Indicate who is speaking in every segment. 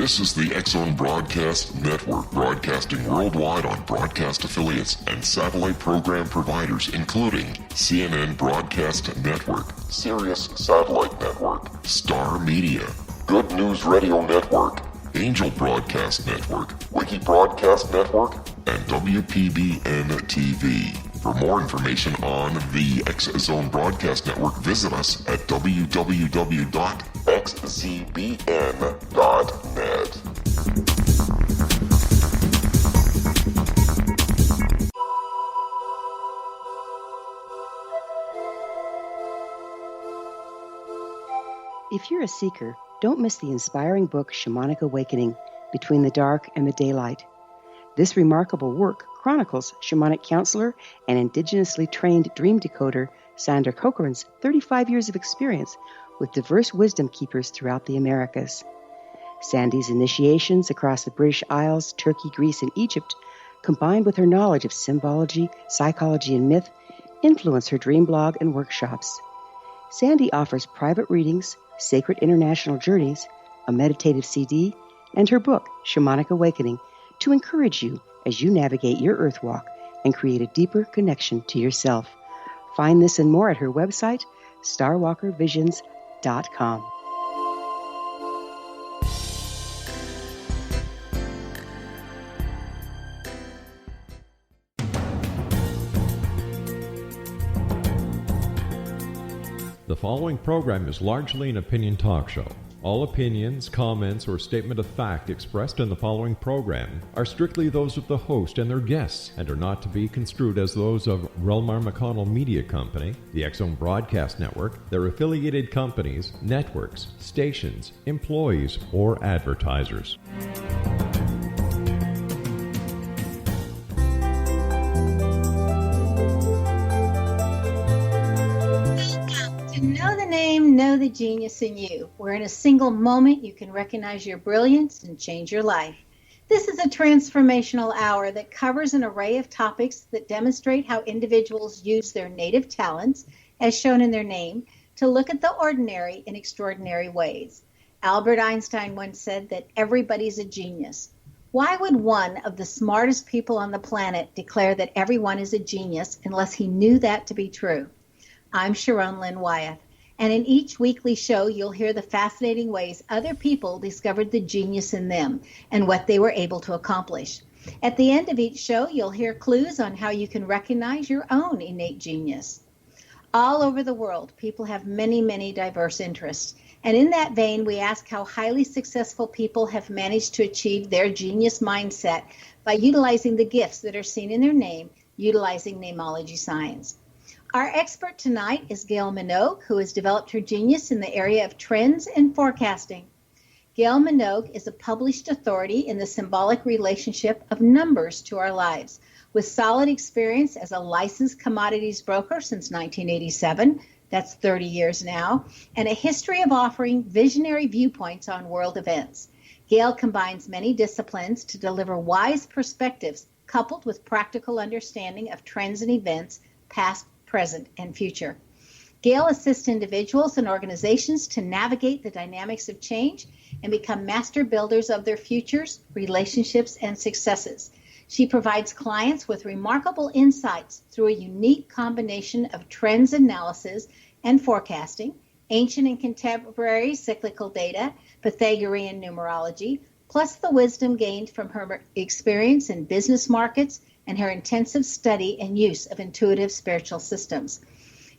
Speaker 1: This is the X-Zone Broadcast Network, broadcasting worldwide on broadcast affiliates and satellite program providers, including CNN Broadcast Network, Sirius Satellite Network, Star Media, Good News Radio Network, Angel Broadcast Network, Wiki Broadcast Network, and WPBN TV. For more information on the X-Zone Broadcast Network, visit us at www.xzbn.net.
Speaker 2: If you're a seeker, don't miss the inspiring book Shamanic Awakening, Between the Dark and the Daylight. This remarkable work chronicles shamanic counselor and indigenously trained dream decoder Sandra Cochran's 35 years of experience with diverse wisdom keepers throughout the Americas. Sandy's initiations across the British Isles, Turkey, Greece, and Egypt, combined with her knowledge of symbology, psychology, and myth, influence her dream blog and workshops. Sandy offers private readings, sacred international journeys, a meditative CD, and her book, Shamanic Awakening, to encourage you as you navigate your earth walk and create a deeper connection to yourself. Find this and more at her website, starwalkervisions.com.
Speaker 3: The following program is largely an opinion talk show. All opinions, comments, or statement of fact expressed in the following program are strictly those of the host and their guests and are not to be construed as those of Relmar McConnell Media Company, the X-Zone Broadcast Network, their affiliated companies, networks, stations, employees, or advertisers.
Speaker 4: Know the name, know the genius in you, where in a single moment you can recognize your brilliance and change your life. This is a transformational hour that covers an array of topics that demonstrate how individuals use their native talents, as shown in their name, to look at the ordinary in extraordinary ways. Albert Einstein once said that everybody's a genius. Why would one of the smartest people on the planet declare that everyone is a genius unless he knew that to be true? I'm Sharon Lynn Wyeth, and in each weekly show, you'll hear the fascinating ways other people discovered the genius in them and what they were able to accomplish. At the end of each show, you'll hear clues on how you can recognize your own innate genius. All over the world, people have many, many diverse interests. And in that vein, we ask how highly successful people have managed to achieve their genius mindset by utilizing the gifts that are seen in their name, utilizing namology science. Our expert tonight is Gail Minogue, who has developed her genius in the area of trends and forecasting. Gail Minogue is a published authority in the symbolic relationship of numbers to our lives, with solid experience as a licensed commodities broker since 1987, that's 30 years now, and a history of offering visionary viewpoints on world events. Gail combines many disciplines to deliver wise perspectives coupled with practical understanding of trends and events, past, present, and future. Gail assists individuals and organizations to navigate the dynamics of change and become master builders of their futures, relationships, and successes. She provides clients with remarkable insights through a unique combination of trends analysis and forecasting, ancient and contemporary cyclical data, Pythagorean numerology, plus the wisdom gained from her experience in business markets and her intensive study and use of intuitive spiritual systems.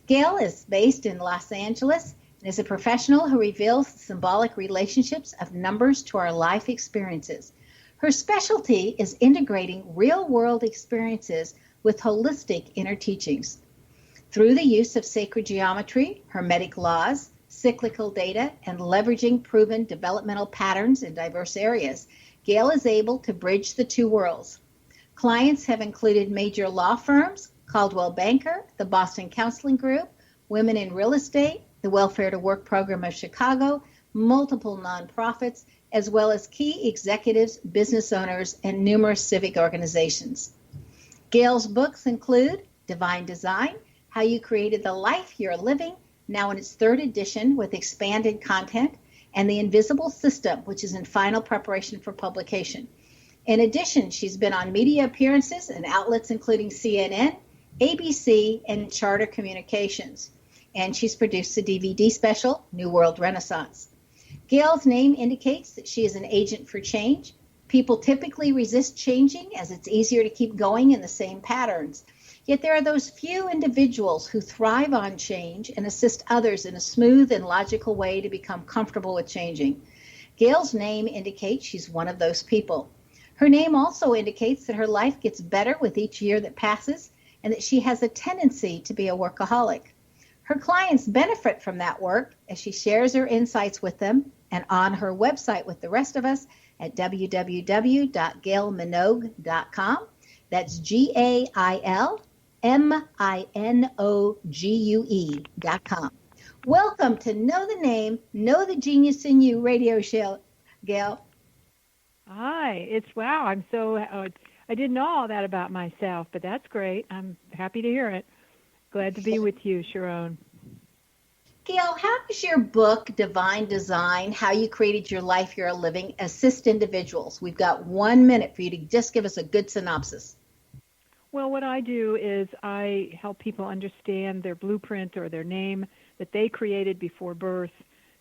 Speaker 4: Gail is based in Los Angeles and is a professional who reveals the symbolic relationships of numbers to our life experiences. Her specialty is integrating real-world experiences with holistic inner teachings. Through the use of sacred geometry, hermetic laws, cyclical data, and leveraging proven developmental patterns in diverse areas, Gail is able to bridge the two worlds. Clients have included major law firms, Coldwell Banker, the Boston Counseling Group, Women in Real Estate, the Welfare to Work Program of Chicago, multiple nonprofits, as well as key executives, business owners, and numerous civic organizations. Gail's books include Divine Design, How You Created the Life You're Living, now in its third edition with expanded content, and The Invisible System, which is in final preparation for publication. In addition, she's been on media appearances in outlets including CNN, ABC, and Charter Communications. And she's produced a DVD special, New World Renaissance. Gail's name indicates that she is an agent for change. People typically resist changing as it's easier to keep going in the same patterns. Yet there are those few individuals who thrive on change and assist others in a smooth and logical way to become comfortable with changing. Gail's name indicates she's one of those people. Her name also indicates that her life gets better with each year that passes and that she has a tendency to be a workaholic. Her clients benefit from that work as she shares her insights with them and on her website with the rest of us at www.gailminogue.com. That's GailMinogue.com. Welcome to Know the Name, Know the Genius in You radio show, Gail.
Speaker 5: Hi, wow. I'm so, I didn't know all that about myself, but that's great. I'm happy to hear it. Glad to be with you, Sharon.
Speaker 4: Gail, how does your book, Divine Design, How You Created Your Life You're Living, assist individuals? We've got 1 minute for you to just give us a good synopsis.
Speaker 5: Well, what I do is I help people understand their blueprint or their name that they created before birth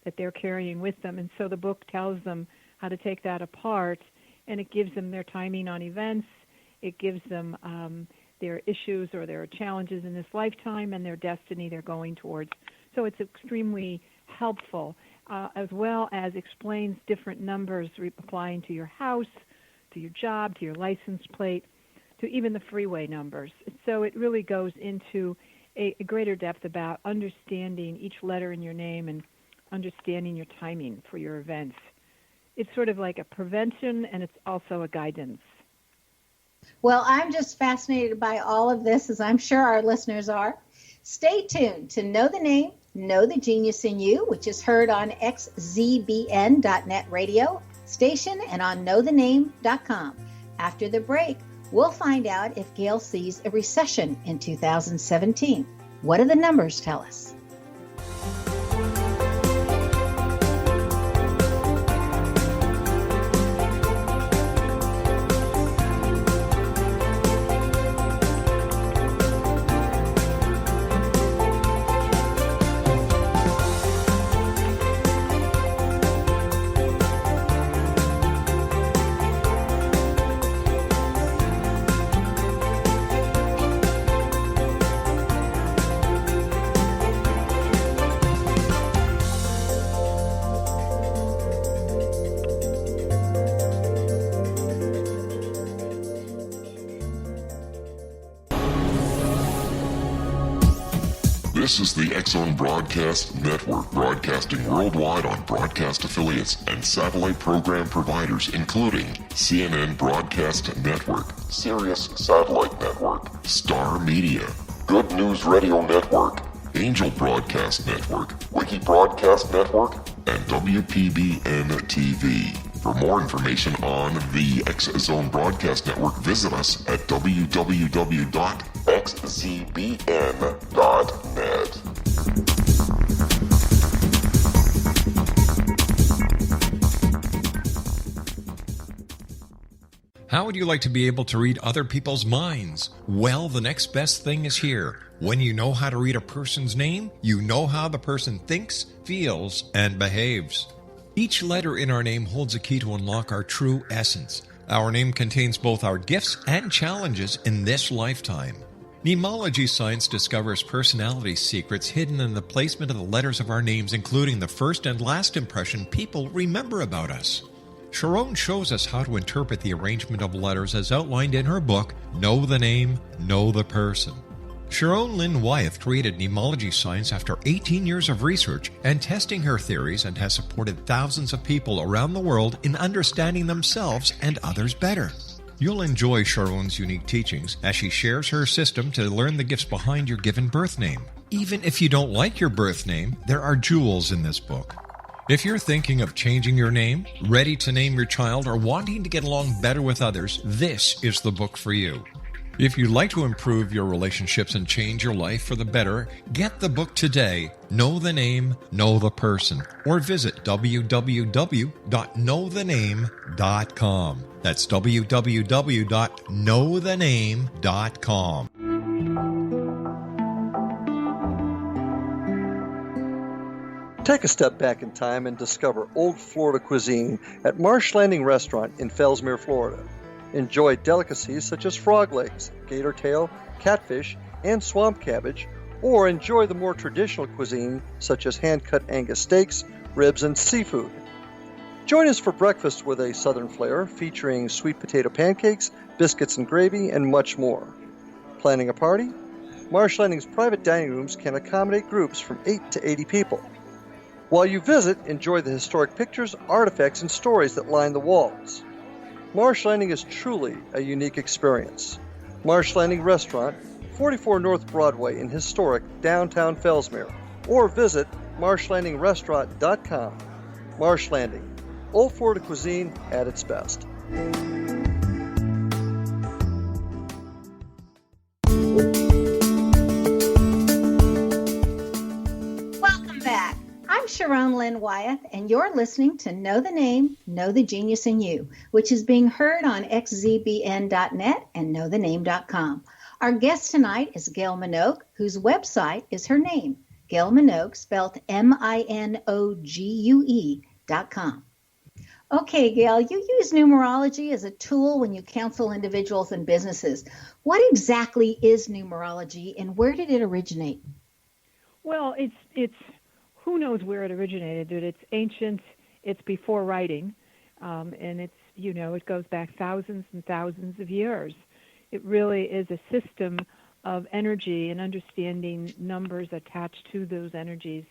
Speaker 5: that they're carrying with them. And so the book tells them how to take that apart, and it gives them their timing on events. It gives them their issues or their challenges in this lifetime and their destiny they're going towards. So it's extremely helpful, as well as explains different numbers applying to your house, to your job, to your license plate, to even the freeway numbers. So it really goes into a greater depth about understanding each letter in your name and understanding your timing for your events. It's sort of like a prevention, and it's also a guidance.
Speaker 4: Well, I'm just fascinated by all of this, as I'm sure our listeners are. Stay tuned to Know the Name, Know the Genius in You, which is heard on xzbn.net radio station and on knowthename.com. After the break, we'll find out if Gail sees a recession in 2017. What do the numbers tell us?
Speaker 1: This is the X-Zone Broadcast Network, broadcasting worldwide on broadcast affiliates and satellite program providers, including CNN Broadcast Network, Sirius Satellite Network, Star Media, Good News Radio Network, Angel Broadcast Network, Wiki Broadcast Network, and WPBN TV. For more information on the X-Zone Broadcast Network, visit us at www.xzbn.net.
Speaker 3: How would you like to be able to read other people's minds? Well, the next best thing is here. When you know how to read a person's name, you know how the person thinks, feels, and behaves. Each letter in our name holds a key to unlock our true essence. Our name contains both our gifts and challenges in this lifetime. Numerology science discovers personality secrets hidden in the placement of the letters of our names, including the first and last impression people remember about us. Sharon shows us how to interpret the arrangement of letters as outlined in her book, Know the Name, Know the Person. Sharon Lynn Wyeth created numerology science after 18 years of research and testing her theories, and has supported thousands of people around the world in understanding themselves and others better. You'll enjoy Sharon's unique teachings as she shares her system to learn the gifts behind your given birth name. Even if you don't like your birth name, there are jewels in this book. If you're thinking of changing your name, ready to name your child, or wanting to get along better with others, this is the book for you. If you'd like to improve your relationships and change your life for the better, get the book today, Know the Name, Know the Person, or visit www.knowthename.com. That's www.knowthename.com.
Speaker 6: Take a step back in time and discover old Florida cuisine at Marsh Landing Restaurant in Fellsmere, Florida. Enjoy delicacies such as frog legs, gator tail, catfish, and swamp cabbage, or enjoy the more traditional cuisine such as hand-cut Angus steaks, ribs, and seafood. Join us for breakfast with a southern flair featuring sweet potato pancakes, biscuits and gravy, and much more. Planning a party? Marsh Landing's private dining rooms can accommodate groups from 8 to 80 people. While you visit, enjoy the historic pictures, artifacts, and stories that line the walls. Marsh Landing is truly a unique experience. Marsh Landing Restaurant, 44 North Broadway in historic downtown Fellsmere, or visit marshlandingrestaurant.com. Marsh Landing, old Florida cuisine at its best.
Speaker 4: Welcome back. I'm Sharon Lynn Wyeth, and you're listening to Know the Name, Know the Genius in You, which is being heard on xzbn.net and knowthename.com. Our guest tonight is Gail Minogue, whose website is her name, Gail Minogue, spelled Minogue.com. Okay, Gail, you use numerology as a tool when you counsel individuals and businesses. What exactly is numerology, and where did it originate?
Speaker 5: Well, it's who knows where it originated, but it's ancient, it's before writing, and it's, it goes back thousands and thousands of years. It really is a system of energy and understanding numbers attached to those energies.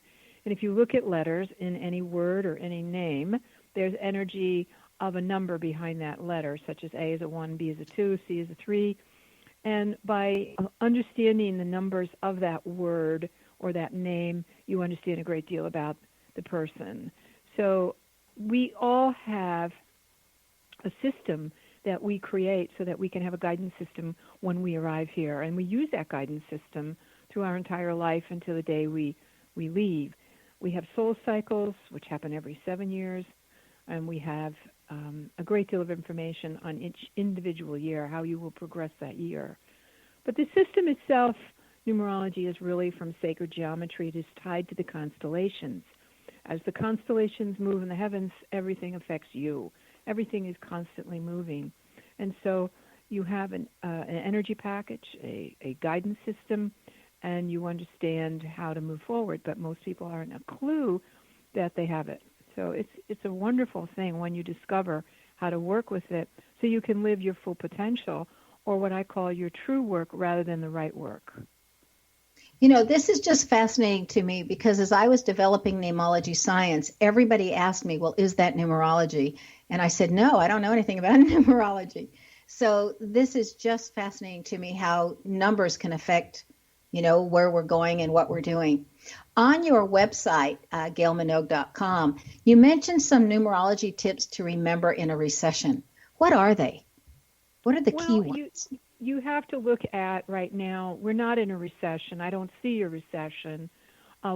Speaker 5: And if you look at letters in any word or any name, there's energy of a number behind that letter, such as A is a 1, B is a 2, C is a 3. And by understanding the numbers of that word or that name, you understand a great deal about the person. So we all have a system that we create so that we can have a guidance system when we arrive here. And we use that guidance system through our entire life until the day we leave. We have soul cycles, which happen every 7 years, and we have a great deal of information on each individual year, how you will progress that year. But the system itself, numerology, is really from sacred geometry. It is tied to the constellations. As the constellations move in the heavens, everything affects you. Everything is constantly moving. And so you have an energy package, a guidance system, and you understand how to move forward. But most people aren't a clue that they have it. So it's a wonderful thing when you discover how to work with it so you can live your full potential, or what I call your true work rather than the right work.
Speaker 4: This is just fascinating to me because as I was developing namology science, everybody asked me, well, is that numerology? And I said, no, I don't know anything about numerology. So this is just fascinating to me how numbers can affect, where we're going and what we're doing. On your website, gailminogue.com, you mentioned some numerology tips to remember in a recession. What are they? What are the key ones?
Speaker 5: You have to look at right now, we're not in a recession. I don't see a recession.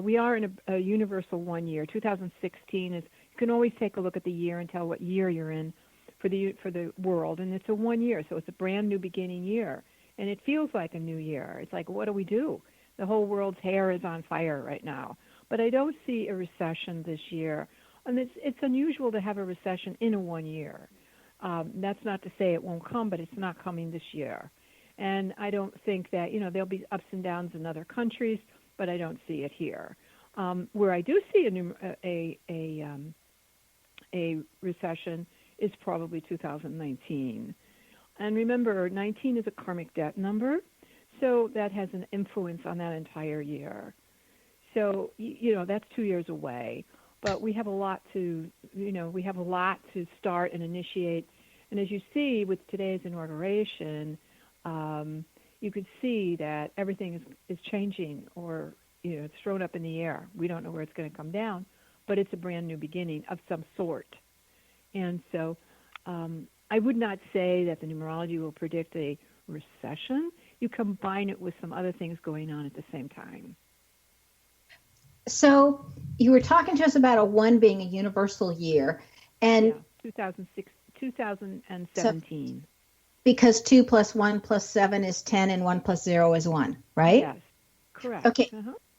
Speaker 5: We are in a universal 1 year. 2016 is, you can always take a look at the year and tell what year you're in for the world. And it's a 1 year, so it's a brand new beginning year. And it feels like a new year. It's like, what do we do? The whole world's hair is on fire right now. But I don't see a recession this year. And it's unusual to have a recession in a 1 year. That's not to say it won't come, but it's not coming this year. And I don't think that, there'll be ups and downs in other countries, but I don't see it here. Where I do see a recession is probably 2019. And remember, 19 is a karmic debt number, so that has an influence on that entire year. So, that's 2 years away. But we have a lot to start and initiate. And as you see with today's inauguration, you could see that everything is changing, or it's thrown up in the air. We don't know where it's going to come down, but it's a brand new beginning of some sort. And so I would not say that the numerology will predict a recession, you combine it with some other things going on at the same time.
Speaker 4: So you were talking to us about a 1 being a universal year, and
Speaker 5: 2017.
Speaker 4: Because 2 plus 1 plus 7 is 10 and 1 plus 0 is 1, right?
Speaker 5: Yes, correct.
Speaker 4: Okay.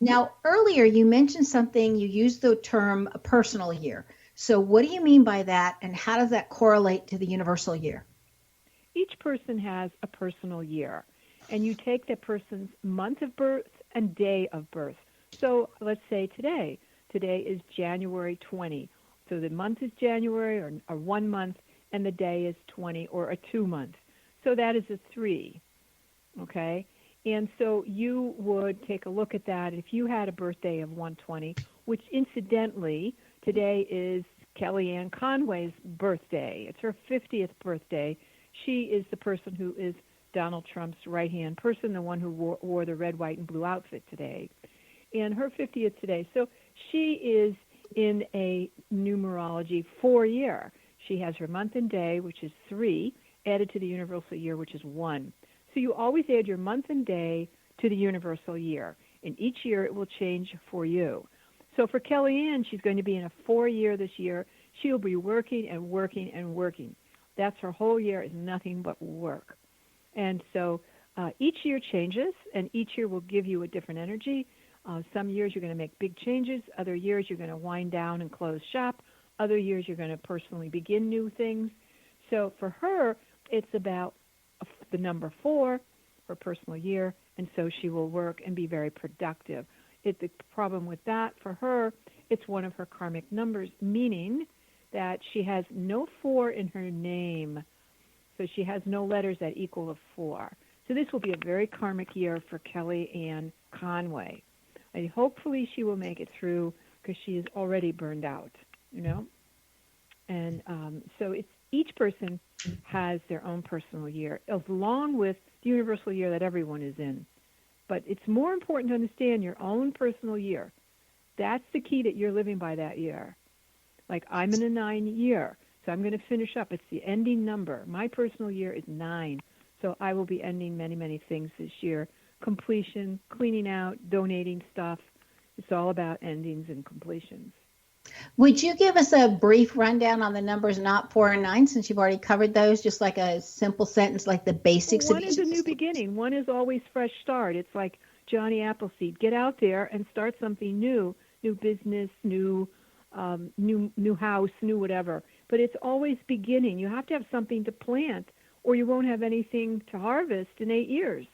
Speaker 4: Now, earlier you mentioned something, you used the term a personal year. So what do you mean by that, and how does that correlate to the universal year?
Speaker 5: Each person has a personal year, and you take that person's month of birth and day of birth. So let's say today is January 20. So the month is January, or 1 month, and the day is 20, or a 2 month. So that is a 3, okay? And so you would take a look at that. If you had a birthday of 120, which incidentally, today is Kellyanne Conway's birthday. It's her 50th birthday. She is the person who is Donald Trump's right-hand person, the one who wore the red, white, and blue outfit today. And her 50th today. So she is in a numerology 4 year. She has her month and day, which is 3, added to the universal year, which is 1. So you always add your month and day to the universal year. And each year it will change for you. So for Kellyanne, she's going to be in a 4 year this year. She'll be working and working and working. That's her whole year, is nothing but work. And so each year changes, and each year will give you a different energy. Some years you're going to make big changes. Other years you're going to wind down and close shop. Other years you're going to personally begin new things. So for her, it's about the number 4, her personal year, and so she will work and be very productive. The problem with that for her, it's one of her karmic numbers, meaning that she has no 4 in her name. So she has no letters that equal a 4. So this will be a very karmic year for Kellyanne Conway. And hopefully she will make it through, because she is already burned out, you know. And so it's each person has their own personal year, along with the universal year that everyone is in. But it's more important to understand your own personal year. That's the key, that you're living by that year. Like I'm in a 9 year, so I'm going to finish up. It's the ending number. My personal year is 9, so I will be ending many, many things this year. Completion, cleaning out, donating stuff. It's all about endings and completions.
Speaker 4: Would you give us a brief rundown on the numbers not 4 and 9, since you've already covered those, just like a simple sentence, like the basics
Speaker 5: Well,
Speaker 4: of
Speaker 5: one
Speaker 4: each?
Speaker 5: is a new beginning. One is always fresh start. It's like Johnny Appleseed. Get out there and start something new business, new house, new whatever. But it's always beginning. You have to have something to plant, or you won't have anything to harvest in 8 years.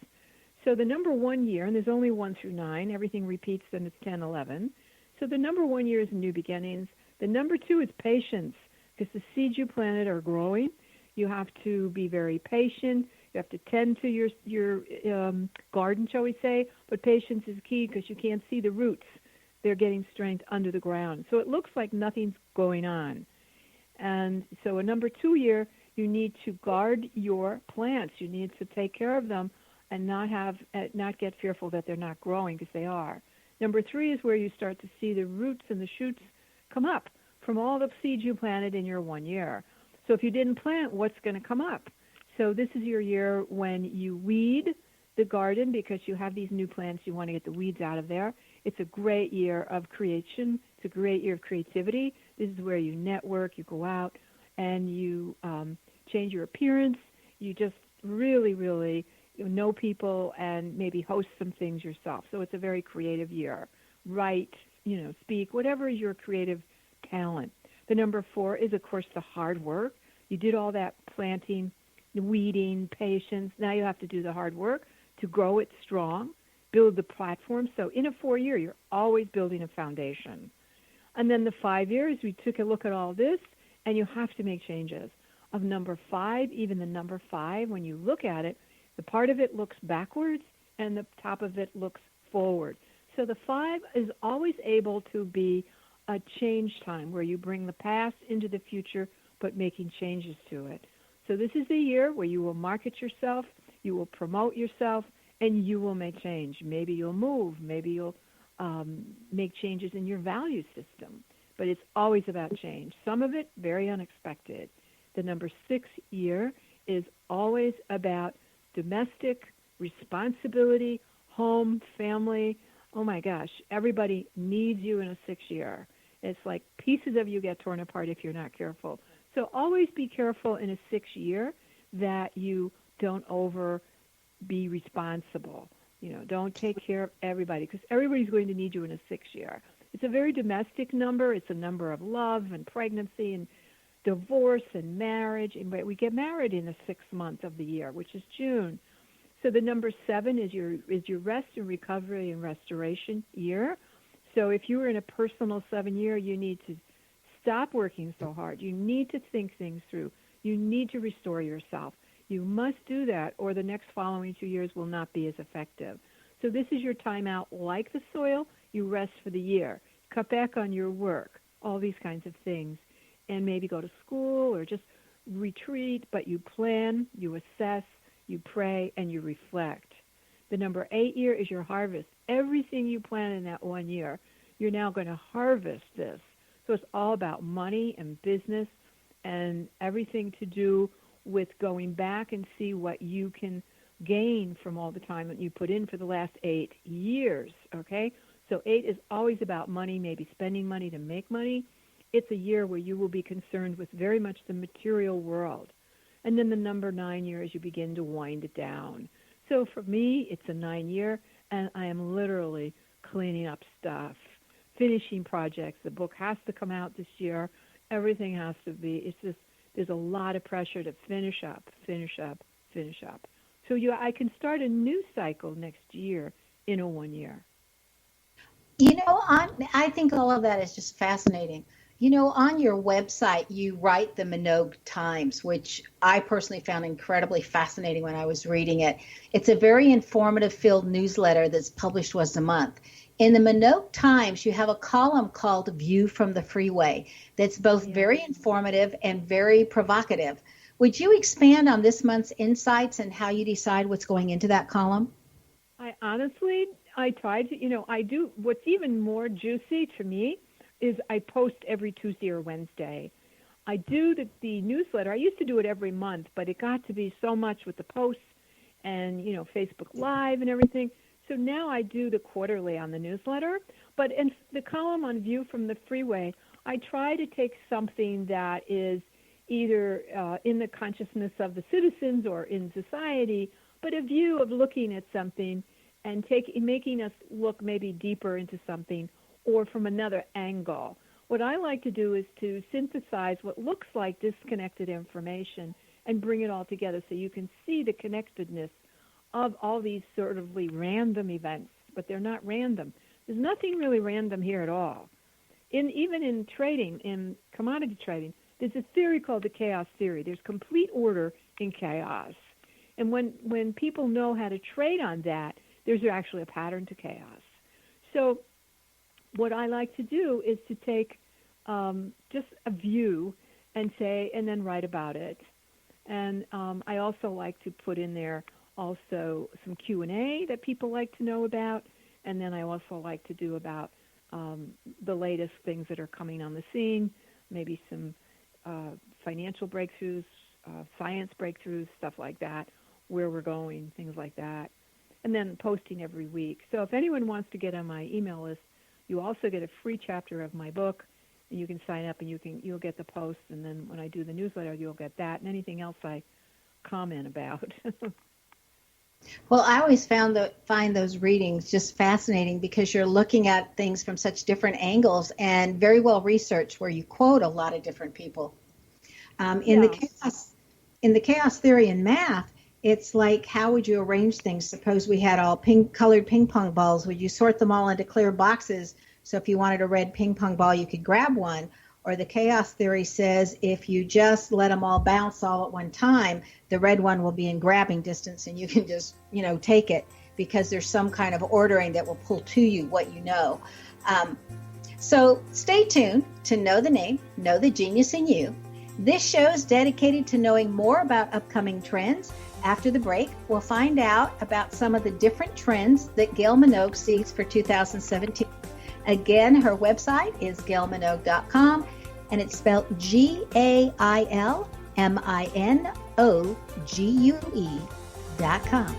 Speaker 5: So the number 1 year, and there's only 1 through 9, everything repeats, then it's 10, 11. So the number 1 year is new beginnings. The number 2 is patience, because the seeds you planted are growing. You have to be very patient. You have to tend to your garden, shall we say. But patience is key, because you can't see the roots. They're getting strength under the ground. So it looks like nothing's going on. And so a number 2 year, you need to guard your plants. You need to take care of them and not get fearful that they're not growing, because they are. Number 3 is where you start to see the roots and the shoots come up from all the seeds you planted in your 1 year. So if you didn't plant, what's going to come up? So this is your year when you weed the garden, because you have these new plants. You want to get the weeds out of there. It's a great year of creation. It's a great year of creativity. This is where you network, you go out, and you change your appearance. You just really, really know people and maybe host some things yourself. So it's a very creative year. Write, speak, whatever is your creative talent. The number 4 is, of course, the hard work. You did all that planting, weeding, patience. Now you have to do the hard work to grow it strong, build the platform. So in a 4 year, you're always building a foundation. And then the 5 years, we took a look at all this, and you have to make changes. Of number 5, even the number 5, when you look at it, the part of it looks backwards, and the top of it looks forward. So the 5 is always able to be a change time, where you bring the past into the future, but making changes to it. So this is the year where you will market yourself, you will promote yourself, and you will make change. Maybe you'll move, maybe you'll make changes in your value system. But it's always about change. Some of it very unexpected. The number 6 year is always about domestic, responsibility, home, family. Oh my gosh, everybody needs you in a 6 year. It's like pieces of you get torn apart if you're not careful. So always be careful in a 6 year that you don't be responsible. Don't take care of everybody, because everybody's going to need you in a 6 year. It's a very domestic number. It's a number of love and pregnancy and divorce and marriage. And we get married in the 6th month of the year, which is June. So the number 7 is your rest and recovery and restoration year. So if you were in a personal 7 year, you need to stop working so hard. You need to think things through. You need to restore yourself. You must do that, or the next following 2 years will not be as effective. So this is your time out. Like the soil, you rest for the year. Cut back on your work, all these kinds of things, and maybe go to school or just retreat, but you plan, you assess, you pray, and you reflect. The number 8 year is your harvest. Everything you plan in that 1 year, you're now going to harvest this. So it's all about money and business and everything to do with going back and see what you can gain from all the time that you put in for the last 8 years, okay? So 8 is always about money, maybe spending money to make money. It's a year where you will be concerned with very much the material world. And then the number 9 year is you begin to wind it down. So for me, it's a 9 year, and I am literally cleaning up stuff, finishing projects. The book has to come out this year. Everything has to be. It's just, there's a lot of pressure to finish up. So I can start a new cycle next year in a 1 year.
Speaker 4: I think all of that is just fascinating. On your website, you write the Minogue Times, which I personally found incredibly fascinating when I was reading it. It's a very informative filled newsletter that's published once a month. In the Minogue Times, you have a column called View from the Freeway that's both very informative and very provocative. Would you expand on this month's insights and how you decide what's going into that column?
Speaker 5: I tried to, I do. What's even more juicy to me is I post every Tuesday or Wednesday. I do the newsletter. I used to do it every month, but it got to be so much with the posts and, Facebook Live and everything. So now I do the quarterly on the newsletter. But in the column on View from the Freeway, I try to take something that is either in the consciousness of the citizens or in society, but a view of looking at something and making us look maybe deeper into something or from another angle. What I like to do is to synthesize what looks like disconnected information and bring it all together so you can see the connectedness of all these sort of random events, but they're not random. There's nothing really random here at all. Even in trading, in commodity trading, there's a theory called the chaos theory. There's complete order in chaos. And when people know how to trade on that, there's actually a pattern to chaos. So what I like to do is to take just a view and then write about it. And I also like to put in there also some Q&A that people like to know about. And then I also like to do about the latest things that are coming on the scene, maybe some financial breakthroughs, science breakthroughs, stuff like that, where we're going, things like that. And then posting every week. So if anyone wants to get on my email list, you also get a free chapter of my book. And you can sign up and you'll get the post. And then when I do the newsletter, you'll get that and anything else I comment about.
Speaker 4: Well, I always find those readings just fascinating because you're looking at things from such different angles and very well researched, where you quote a lot of different people. In the chaos theory in math, it's like, how would you arrange things? Suppose we had all colored ping pong balls. Would you sort them all into clear boxes? So if you wanted a red ping pong ball, you could grab one. Or the chaos theory says if you just let them all bounce all at one time, the red one will be in grabbing distance and you can just, take it, because there's some kind of ordering that will pull to you what you know. So stay tuned to Know the Name, Know the Genius in You. This show is dedicated to knowing more about upcoming trends. After the break, we'll find out about some of the different trends that Gail Minogue sees for 2017. Again, her website is gailminogue.com, and it's spelled GailMinogue.com. www.thesignsofmagic.com.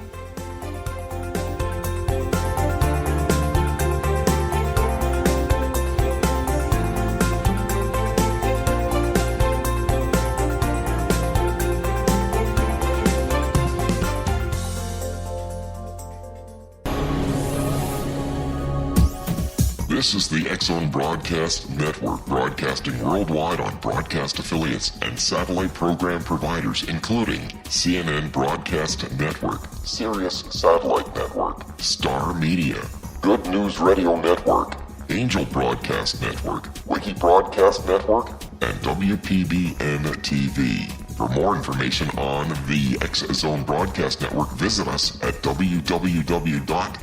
Speaker 1: This is the X-Zone Broadcast Network, broadcasting worldwide on broadcast affiliates and satellite program providers, including CNN Broadcast Network, Sirius Satellite Network, Star Media, Good News Radio Network, Angel Broadcast Network, Wiki Broadcast Network, and WPBN TV. For more information on the X-Zone Broadcast Network, visit us at www.xzbn.net.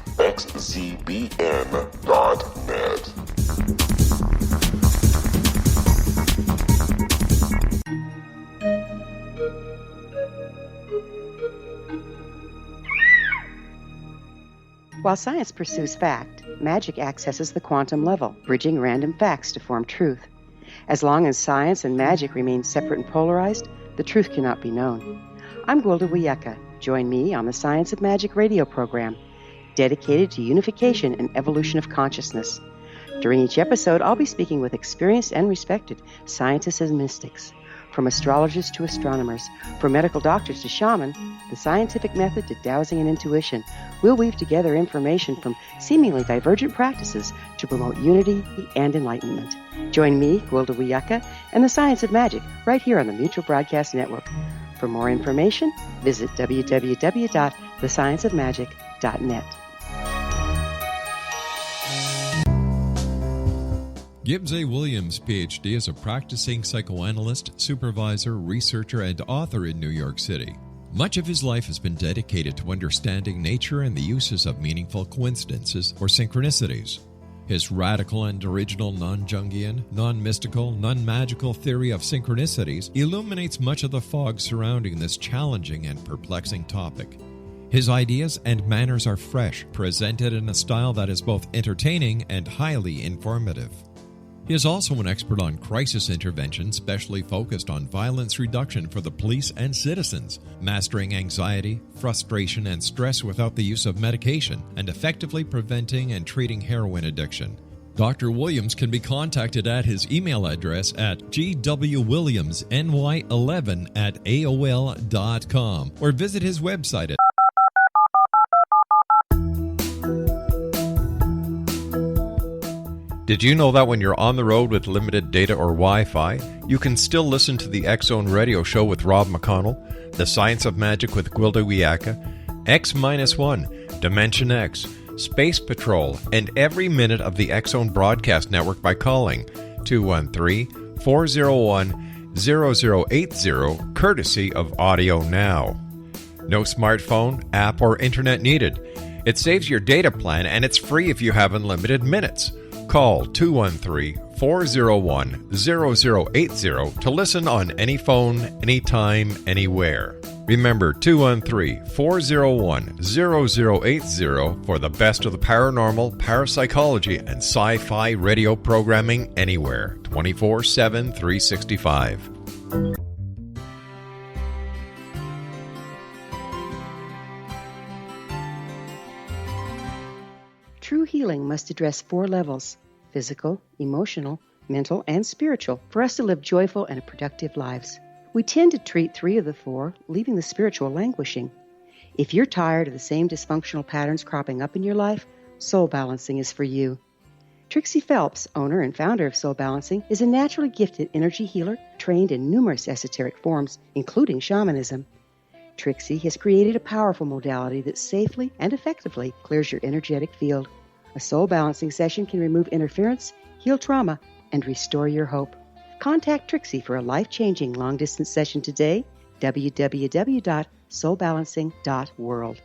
Speaker 2: While science pursues fact, magic accesses the quantum level, bridging random facts to form truth. As long as science and magic remain separate and polarized, the truth cannot be known. I'm Gwilda Wiyaka. Join me on the Science of Magic radio program, dedicated to unification and evolution of consciousness. During each episode, I'll be speaking with experienced and respected scientists and mystics. From astrologers to astronomers, from medical doctors to shaman, the scientific method to dowsing and intuition, we'll weave together information from seemingly divergent practices to promote unity and enlightenment. Join me, Gwilda Wiyaka, and the Science of Magic right here on the Mutual Broadcast Network. For more information, visit www.thescienceofmagic.net.
Speaker 3: Gibbs A. Williams, Ph.D., is a practicing psychoanalyst, supervisor, researcher, and author in New York City. Much of his life has been dedicated to understanding nature and the uses of meaningful coincidences or synchronicities. His radical and original non-Jungian, non-mystical, non-magical theory of synchronicities illuminates much of the fog surrounding this challenging and perplexing topic. His ideas and manners are fresh, presented in a style that is both entertaining and highly informative. He is also an expert on crisis intervention, specially focused on violence reduction for the police and citizens, mastering anxiety, frustration, and stress without the use of medication, and effectively preventing and treating heroin addiction. Dr. Williams can be contacted at his email address at gwwilliamsny11@aol.com or visit his website at Did you know that when you're on the road with limited data or Wi-Fi, you can still listen to the X-Zone Radio Show with Rob McConnell, The Science of Magic with Gwilda Wiyaka, X-1, Dimension X, Space Patrol, and every minute of the X-Zone Broadcast Network by calling 213-401-0080, courtesy of Audio Now. No smartphone, app, or internet needed. It saves your data plan, and it's free if you have unlimited minutes. Call 213-401-0080 to listen on any phone, anytime, anywhere. Remember 213-401-0080 for the best of the paranormal, parapsychology, and sci-fi radio programming anywhere, 24/7, 365.
Speaker 2: True healing must address 4 levels: physical, emotional, mental, and spiritual, for us to live joyful and productive lives. We tend to treat 3 of the 4, leaving the spiritual languishing. If you're tired of the same dysfunctional patterns cropping up in your life, Soul Balancing is for you. Trixie Phelps, owner and founder of Soul Balancing, is a naturally gifted energy healer trained in numerous esoteric forms, including shamanism. Trixie has created a powerful modality that safely and effectively clears your energetic field. A Soul Balancing session can remove interference, heal trauma, and restore your hope. Contact Trixie for a life-changing long-distance session today, www.soulbalancing.world.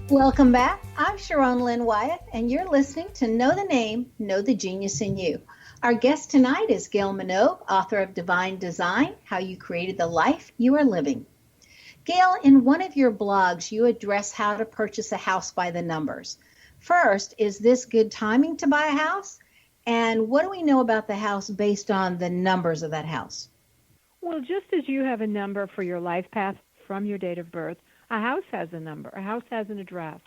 Speaker 4: Welcome back. I'm Sharon Lynn Wyatt, and you're listening to Know the Name, Know the Genius in You. Our guest tonight is Gail Minogue, author of Divine Design, How You Created the Life You Are Living. Gail, in one of your blogs, you address how to purchase a house by the numbers. First, is this good timing to buy a house? And what do we know about the house based on the numbers of that house?
Speaker 5: Well, just as you have a number for your life path from your date of birth, a house has a number. A house has an address.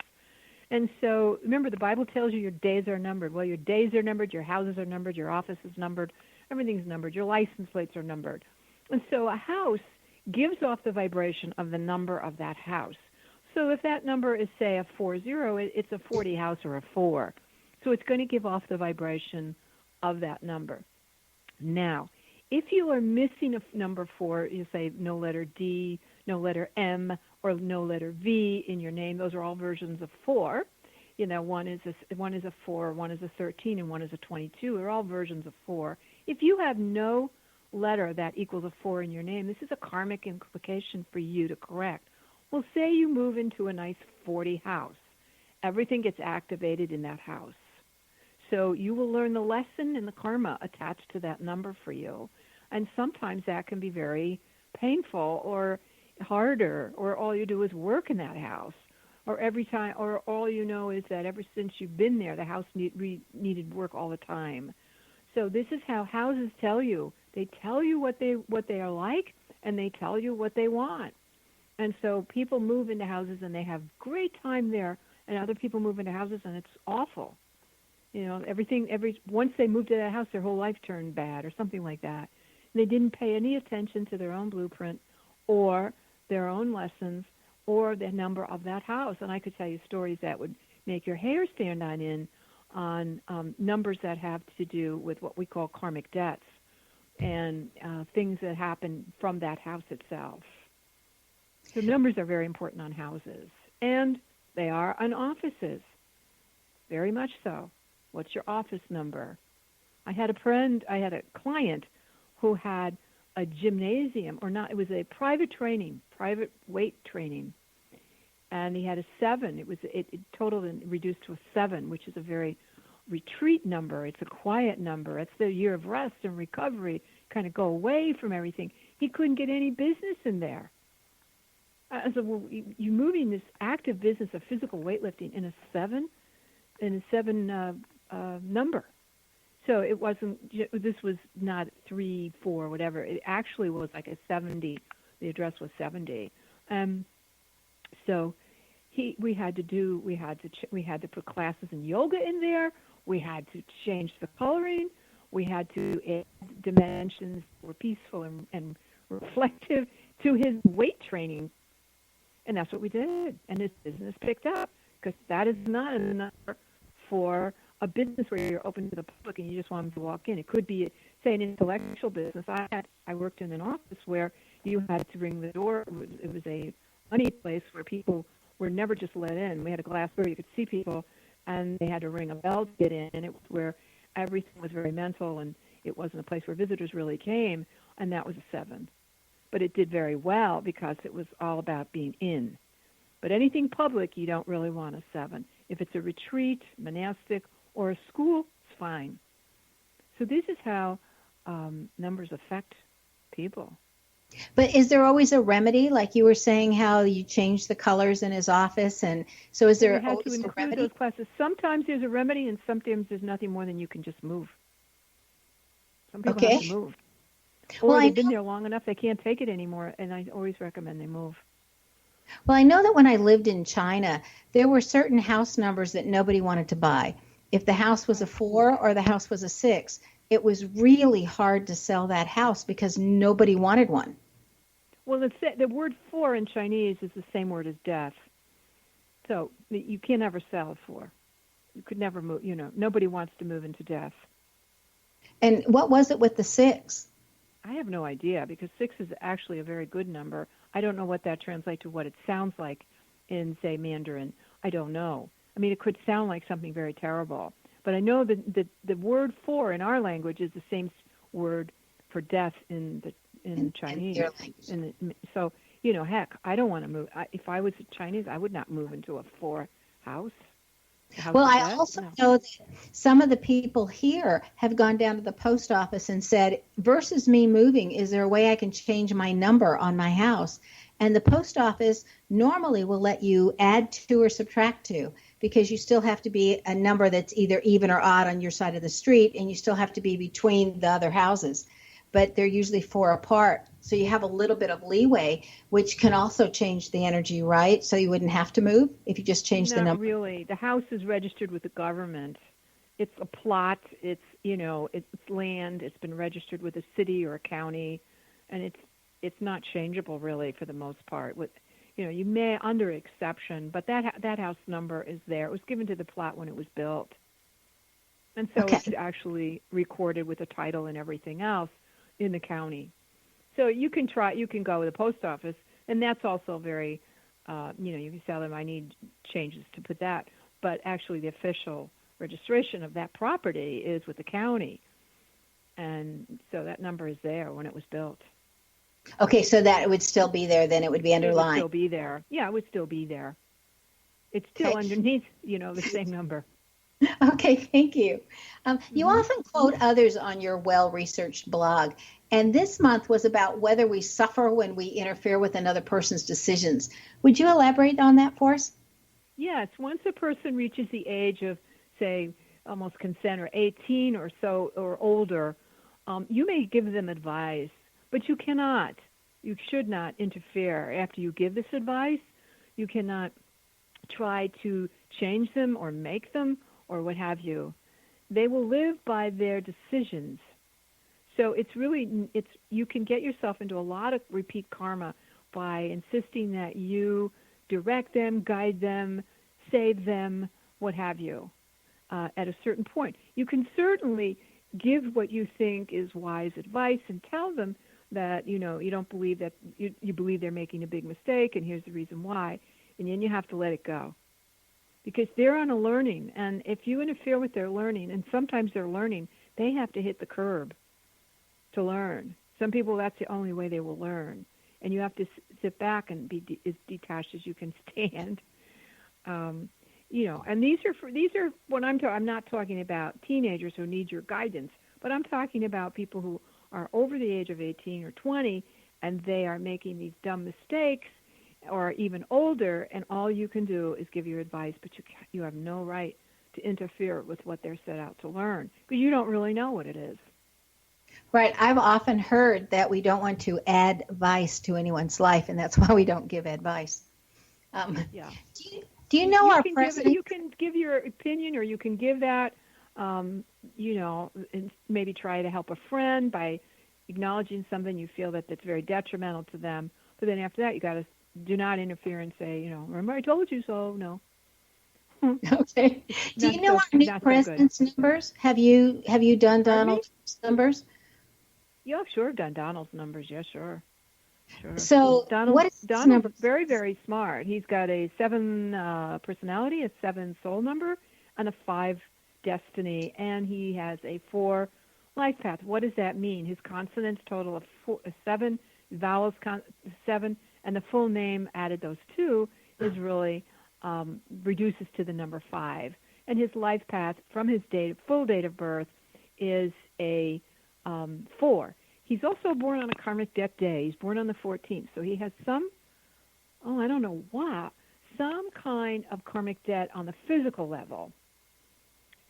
Speaker 5: And so, remember, the Bible tells you your days are numbered. Well, your days are numbered, your houses are numbered, your office is numbered, everything's numbered, your license plates are numbered. And so a house gives off the vibration of the number of that house. So if that number is, say, a 40, it's a 40 house or a 4. So it's going to give off the vibration of that number. Now, if you are missing a number 4, you say no letter D, no letter M, or no letter V in your name, those are all versions of 4. You know, one is a 4, one is a 13, and one is a 22. They're all versions of 4. If you have no letter that equals a 4 in your name, this is a karmic implication for you to correct. Well, say you move into a nice 40 house. Everything gets activated in that house. So you will learn the lesson and the karma attached to that number for you. And sometimes that can be very painful or harder, or all you do is work in that house. Or every time, or all you know is that ever since you've been there, the house needed work all the time. So this is how houses tell you. They tell you what they are like, and they tell you what they want. And so people move into houses and they have great time there, and other people move into houses and it's awful. You know, once they moved to that house, their whole life turned bad or something like that. And they didn't pay any attention to their own blueprint or their own lessons or the number of that house. And I could tell you stories that would make your hair stand on end on numbers that have to do with what we call karmic debts and things that happen from that house itself. So numbers are very important on houses, and they are on offices, very much so. What's your office number? I had a client who had a gymnasium, it was a private weight training, and he had a 7. It totaled and reduced to a 7, which is a very retreat number. It's a quiet number. It's the year of rest and recovery, kind of go away from everything. He couldn't get any business in there. So you're moving this active business of physical weightlifting in a 7 number. So it wasn't. This was not 3, 4, whatever. It actually was like a 70. The address was 70. So we had to put classes in yoga in there. We had to change the coloring. We had to add dimensions that were peaceful and reflective to his weight training. And that's what we did. And his business picked up, because that is not a number for a business where you're open to the public and you just want them to walk in. It could be, say, an intellectual business. I worked in an office where you had to ring the door. It was a money place where people were never just let in. We had a glass door. You could see people, and they had to ring a bell to get in. And it was where everything was very mental, and it wasn't a place where visitors really came, and that was a 7. But it did very well because it was all about being in. But anything public, you don't really want a 7. If it's a retreat, monastic, or a school, it's fine. So this is how numbers affect people.
Speaker 4: But is there always a remedy? Like you were saying how you changed the colors in his office, and so is there always a remedy?
Speaker 5: Those classes. Sometimes there's a remedy, and sometimes there's nothing more than you can just move. Some people have to move. Or they've been there long enough, they can't take it anymore, and I always recommend they move.
Speaker 4: Well, I know that when I lived in China, there were certain house numbers that nobody wanted to buy. If the house was a 4 or the house was a 6, it was really hard to sell that house because nobody wanted one.
Speaker 5: Well, the word 4 in Chinese is the same word as death. So you can't ever sell a 4. You could never move, nobody wants to move into death.
Speaker 4: And what was it with the 6?
Speaker 5: I have no idea, because 6 is actually a very good number. I don't know what that translates to, what it sounds like in, say, Mandarin. I don't know. I mean, it could sound like something very terrible. But I know that the word 4 in our language is the same word for death in Chinese. So, heck, I don't want to move. If I was Chinese, I would not move into a 4 house.
Speaker 4: Well, I also know that some of the people here have gone down to the post office and said, versus me moving, is there a way I can change my number on my house? And the post office normally will let you add to or subtract to, because you still have to be a number that's either even or odd on your side of the street, and you still have to be between the other houses. But they're usually 4 apart. So you have a little bit of leeway, which can also change the energy, right? So you wouldn't have to move if you just change the number.
Speaker 5: Not really. The house is registered with the government. It's a plot. It's, it's land. It's been registered with a city or a county, and it's not changeable really for the most part. You may under exception, but that house number is there. It was given to the plot when it was built, and so It's actually recorded with a title and everything else in the county. So you can go to the post office, and that's also very, you can tell them I need changes to put that, but actually the official registration of that property is with the county, and so that number is there when it was built.
Speaker 4: Okay, so that it would still be there, then it would be underlined.
Speaker 5: It would still be there. Yeah, it would still be there. It's still underneath, the same number.
Speaker 4: Okay, thank you. You often quote others on your well-researched blog, and this month was about whether we suffer when we interfere with another person's decisions. Would you elaborate on that for us?
Speaker 5: Yes, once a person reaches the age of, say, almost consent, or 18 or so or older, you may give them advice, but you should not interfere after you give this advice. You cannot try to change them or make them or what have you. They will live by their decisions. So you can get yourself into a lot of repeat karma by insisting that you direct them, guide them, save them, what have you, at a certain point. You can certainly give what you think is wise advice and tell them that, you don't believe that, you believe they're making a big mistake, and here's the reason why, and then you have to let it go. Because they're on a learning, and if you interfere with their learning, and sometimes they're learning, they have to hit the curb to learn. Some people, that's the only way they will learn, and you have to sit back and be as detached as you can stand. And these are what I'm not talking about teenagers who need your guidance, but I'm talking about people who are over the age of 18 or 20, and they are making these dumb mistakes, or even older, and all you can do is give your advice, but you have no right to interfere with what they're set out to learn, because you don't really know what it is.
Speaker 4: Right. I've often heard that we don't want to add advice to anyone's life, and that's why we don't give advice.
Speaker 5: Yeah.
Speaker 4: Do you know our president?
Speaker 5: You can give your opinion, or you can give that, and maybe try to help a friend by acknowledging something you feel that's very detrimental to them. But then after that, you got to do not interfere and say, remember I told you so. No.
Speaker 4: Okay. Do you know our new president's numbers? Have you done Donald's numbers?
Speaker 5: Yeah, sure. I've done Donald's numbers. Yeah, sure.
Speaker 4: So what is
Speaker 5: Donald's
Speaker 4: number?
Speaker 5: Very, very smart. He's got a 7 personality, a 7 soul number, and a 5 destiny, and he has a 4 life path. What does that mean? His consonants total of 7, vowels 7, and the full name added those 2 is really reduces to the number 5. And his life path from his full date of birth is a 4. He's also born on a karmic debt day. He's born on the 14th. So he has some kind of karmic debt on the physical level.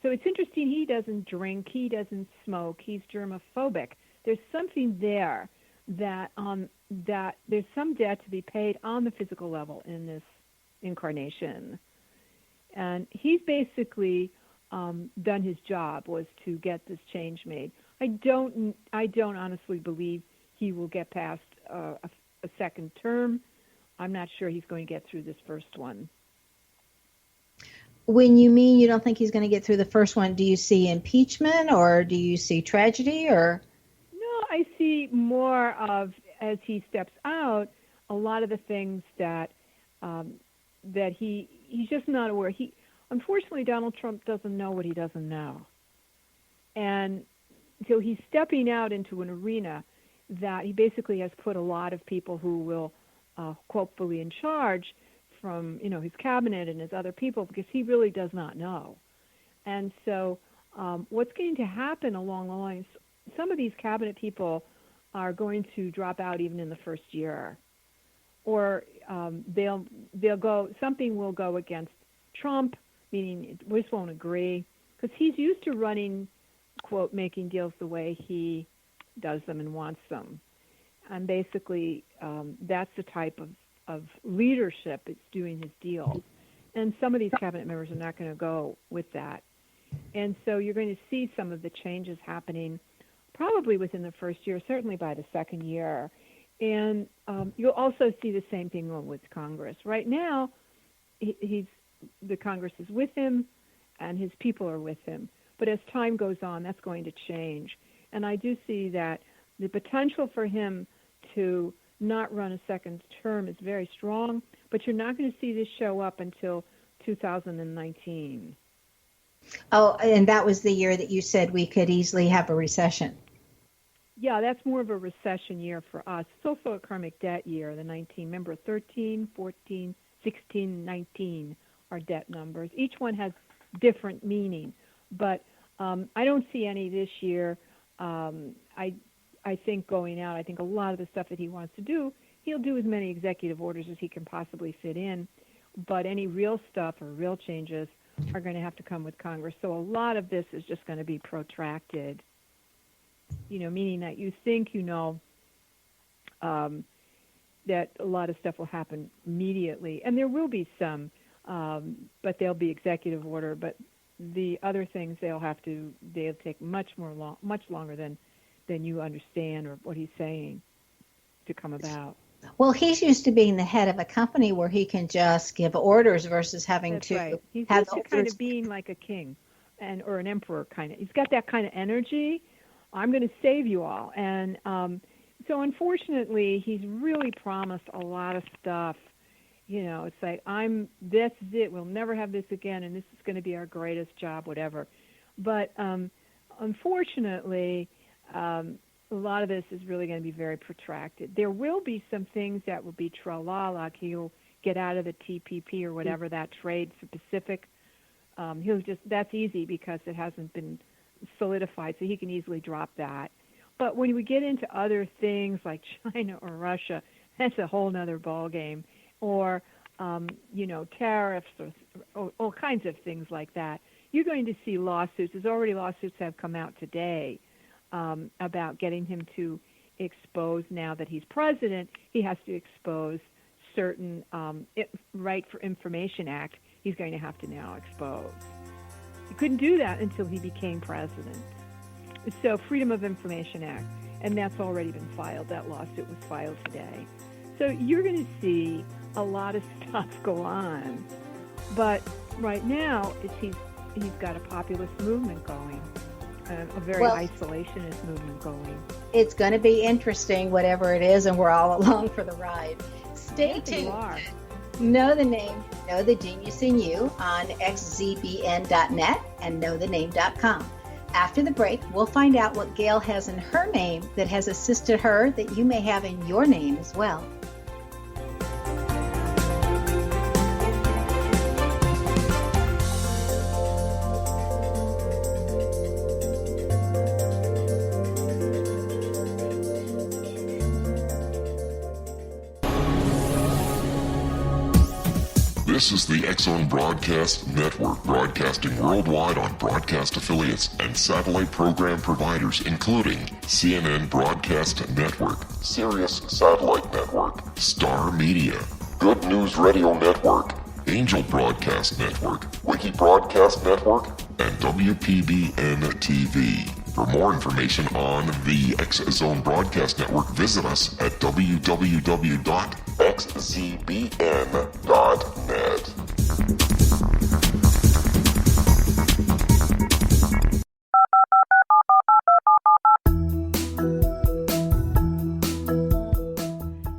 Speaker 5: So it's interesting, he doesn't drink, he doesn't smoke, he's germophobic. There's something there that there's some debt to be paid on the physical level in this incarnation. And he's basically done his job, was to get this change made. I don't honestly believe he will get past a second term. I'm not sure he's going to get through this first one.
Speaker 4: When you mean you don't think he's going to get through the first one, do you see impeachment or do you see tragedy or?
Speaker 5: No, I see more of, as he steps out, a lot of the things that he's just not aware. Unfortunately, Donald Trump doesn't know what he doesn't know. And so he's stepping out into an arena that he basically has put a lot of people who will, hopefully, in charge from, his cabinet and his other people, because he really does not know. And so what's going to happen along the lines, some of these cabinet people are going to drop out even in the first year. or they'll go. Something will go against Trump, meaning we just won't agree, because he's used to running, quote, making deals the way he does them and wants them. And basically, that's the type of leadership that's doing his deals. And some of these cabinet members are not going to go with that. And so you're going to see some of the changes happening probably within the first year, certainly by the second year. And you'll also see the same thing with Congress. Right now, the Congress is with him, and his people are with him. But as time goes on, that's going to change. And I do see that the potential for him to not run a second term is very strong, but you're not going to see this show up until 2019.
Speaker 4: Oh, and that was the year that you said we could easily have a recession.
Speaker 5: Yeah, that's more of a recession year for us. It's also a karmic debt year, the 19. Remember, 13, 14, 16, 19 are debt numbers. Each one has different meaning, but I don't see any this year. I think going out, I think a lot of the stuff that he wants to do, he'll do as many executive orders as he can possibly fit in, but any real stuff or real changes are going to have to come with Congress. So a lot of this is just going to be protracted, meaning that you think that a lot of stuff will happen immediately. And there will be some, but they'll be executive order. But the other things, they'll take much longer than you understand or what he's saying to come about.
Speaker 4: Well, he's used to being the head of a company where he can just give orders versus having
Speaker 5: That's
Speaker 4: to
Speaker 5: right. He's
Speaker 4: have
Speaker 5: used to kind of being like a king or an emperor kind of. He's got that kind of energy. I'm going to save you all. And so unfortunately, he's really promised a lot of stuff. It's like, this is it. We'll never have this again, and this is going to be our greatest job, whatever. But unfortunately, a lot of this is really going to be very protracted. There will be some things that will be tra-la, like he'll get out of the TPP or whatever, that trade for Pacific. That's easy because it hasn't been solidified, so he can easily drop that. But when we get into other things like China or Russia, that's a whole other ballgame. Or, tariffs or all kinds of things like that. You're going to see lawsuits. There's already lawsuits that have come out today about getting him to expose, now that he's president, he has to expose certain Right for Information Act he's going to have to now expose. He couldn't do that until he became president. So Freedom of Information Act, and that's already been filed. That lawsuit was filed today. So you're going to see a lot of stuff go on. But right now, he's got a populist movement going, a very isolationist movement going.
Speaker 4: It's going to be interesting, whatever it is, and we're all along for the ride. Stay tuned.
Speaker 5: You are.
Speaker 4: Know the Name, Know the Genius in You on xzbn.net and knowthename.com. After the break, we'll find out what Gail has in her name that has assisted her that you may have in your name as well.
Speaker 1: This is the X-Zone Broadcast Network, broadcasting worldwide on broadcast affiliates and satellite program providers, including CNN Broadcast Network, Sirius Satellite Network, Star Media, Good News Radio Network, Angel Broadcast Network, Wiki Broadcast Network, and WPBN TV. For more information on the X-Zone Broadcast Network, visit us at www.xzbn.net.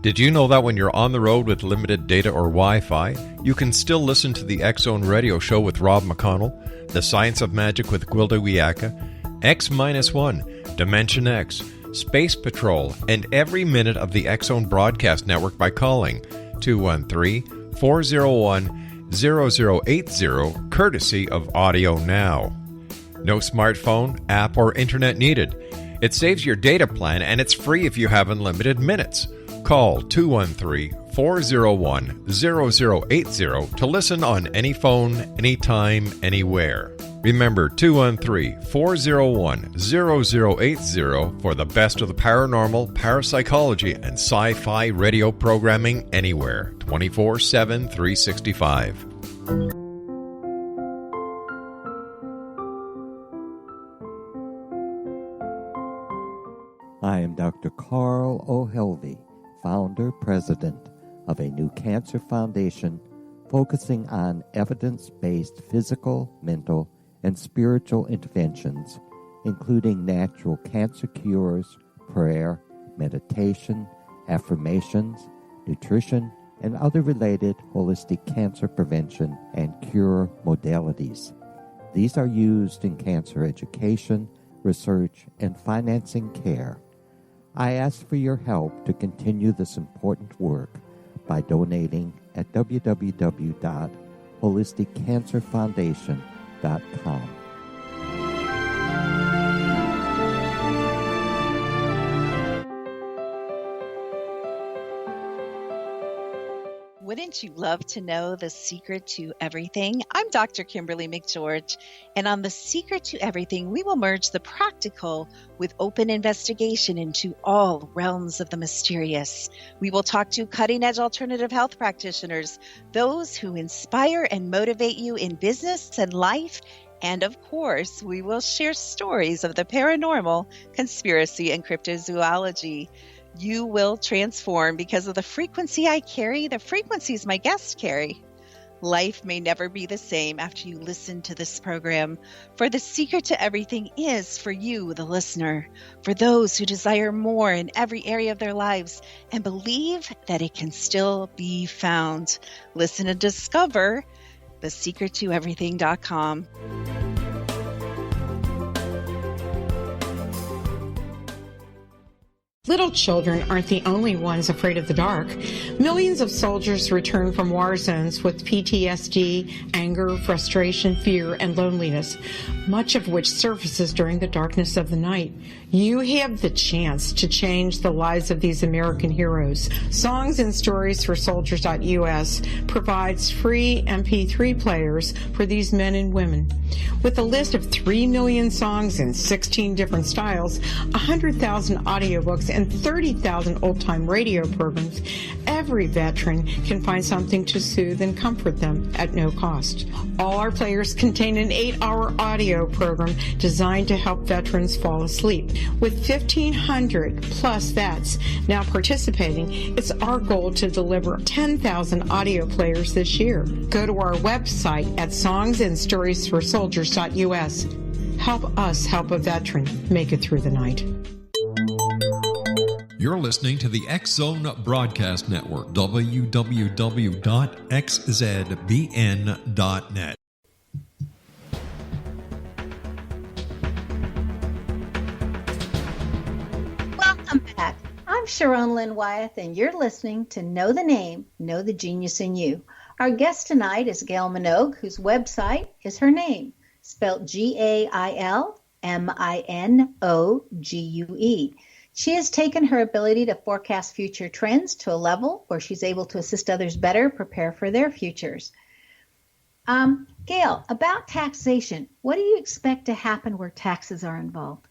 Speaker 3: Did you know that when you're on the road with limited data or Wi-Fi, you can still listen to the X-Zone Radio Show with Rob McConnell, The Science of Magic with Gwilda Wiyaka, X-1, Dimension X, Space Patrol, and every minute of the X-Zone Broadcast Network by calling 213-401-0080, courtesy of Audio Now. No smartphone, app, or internet needed. It saves your data plan, and it's free if you have unlimited minutes. Call 213-401-0080 to listen on any phone, anytime, anywhere. Remember 213-401-0080 for the best of the paranormal, parapsychology, and sci-fi radio programming anywhere, 24/7, 365.
Speaker 7: I am Dr. Carl O'Helvey, founder, president of a new cancer foundation focusing on evidence-based physical, mental, and spiritual interventions, including natural cancer cures, prayer, meditation, affirmations, nutrition, and other related holistic cancer prevention and cure modalities. These are used in cancer education, research, and financing care. I ask for your help to continue this important work by donating at www.holisticcancerfoundation.com.
Speaker 8: Wouldn't you love to know the secret to everything? I'm Dr. Kimberly McGeorge, and on The Secret to Everything, we will merge the practical with open investigation into all realms of the mysterious. We will talk to cutting-edge alternative health practitioners, those who inspire and motivate you in business and life, and of course, we will share stories of the paranormal, conspiracy, and cryptozoology. You will transform because of the frequency I carry, the frequencies my guests carry. Life may never be the same after you listen to this program, for the secret to everything is for you, the listener, for those who desire more in every area of their lives and believe that it can still be found. Listen and discover thesecrettoeverything.com.
Speaker 9: Little children aren't the only ones afraid of the dark. Millions of soldiers return from war zones with PTSD, anger, frustration, fear, and loneliness, much of which surfaces during the darkness of the night. You have the chance to change the lives of these American heroes. Songs and Stories for Soldiers.us provides free MP3 players for these men and women. With a list of 3 million songs in 16 different styles, 100,000 audiobooks, and 30,000 old-time radio programs, every veteran can find something to soothe and comfort them at no cost. All our players contain an 8-hour audio program designed to help veterans fall asleep. With 1,500 plus vets now participating, it's our goal to deliver 10,000 audio players this year. Go to our website at songsandstoriesforsoldiers.us. Help us help a veteran make it through the night.
Speaker 3: You're listening to the X-Zone Broadcast Network, www.xzbn.net.
Speaker 4: Welcome back. I'm Sharon Lynn Wyeth, and you're listening to Know the Name, Know the Genius in You. Our guest tonight is Gail Minogue, whose website is her name, spelled GailMinogue. She has taken her ability to forecast future trends to a level where she's able to assist others better prepare for their futures. Gail, about taxation, what do you expect to happen where taxes are involved?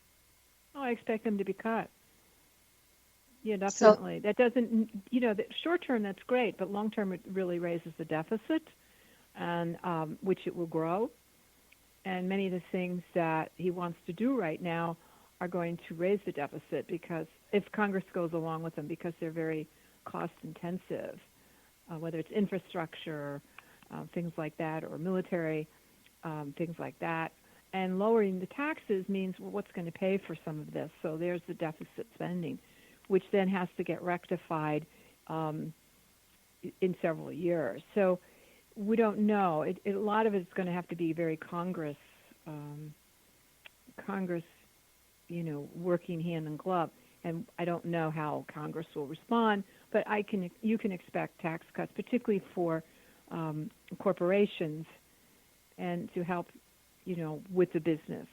Speaker 5: Oh, I expect them to be cut. Yeah, definitely. So, that doesn't, the short term, that's great, but long term, it really raises the deficit, and which it will grow. And many of the things that he wants to do right now are going to raise the deficit because if Congress goes along with them, because they're very cost intensive, whether it's infrastructure, things like that, or military, things like that. And lowering the taxes means, well, what's going to pay for some of this? So there's the deficit spending, which then has to get rectified in several years. So we don't know. A lot of it's going to have to be very Congress, working hand in glove. And I don't know how Congress will respond, but you can expect tax cuts, particularly for corporations, and to help, with the business.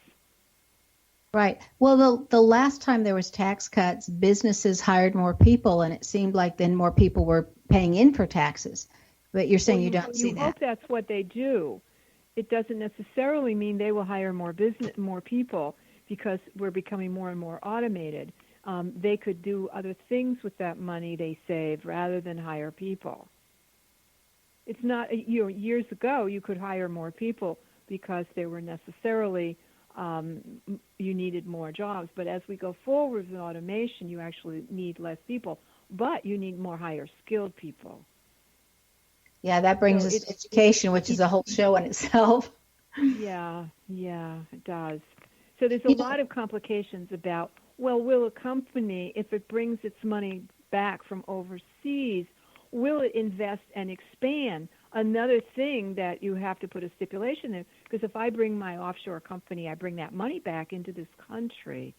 Speaker 4: Right. Well, the last time there was tax cuts, businesses hired more people, and it seemed like then more people were paying in for taxes. But you're saying
Speaker 5: Well,
Speaker 4: you don't see
Speaker 5: you
Speaker 4: that.
Speaker 5: hope that's what they do. It doesn't necessarily mean they will hire more people, because we're becoming more and more automated. They could do other things with that money they save rather than hire people. It's not, years ago you could hire more people because they were necessarily, you needed more jobs. But as we go forward with automation, you actually need less people, but you need more higher skilled people.
Speaker 4: Yeah, that brings us to education, which is a whole show in itself.
Speaker 5: Yeah, it does. So there's a lot of complications about, well, will a company, if it brings its money back from overseas, will it invest and expand? Another thing that you have to put a stipulation in, because if I bring my offshore company, I bring that money back into this country,